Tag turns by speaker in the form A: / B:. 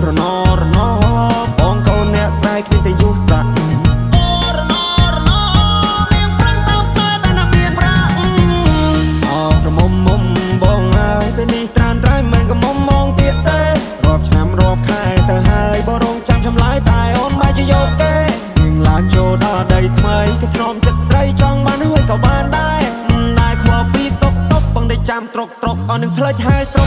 A: រណរណបងកូនអ្នកស្រីគ្មានតែយុស័ករណរណនាងប្រឹងតាមផ្សាយតែណាមានប្រាក់អោក្រមុំមុំបងហើយពេលនេះត្រានត្រៃមិនក៏មុំមងទៀតទេរាប់ឆ្នាំរាប់ខែទៅហើយបរងចាំចម្លើយតែអូនមិនជាយកទេនាងឡើងចូលដល់ដីថ្មីគេធ្នមចិត្តស្រីចង់បានហើយក៏បានដែរខ្វល់ពីសុកតុកបងได้ចាំត្រុកអស់នឹងផ្លេចហើយស្រ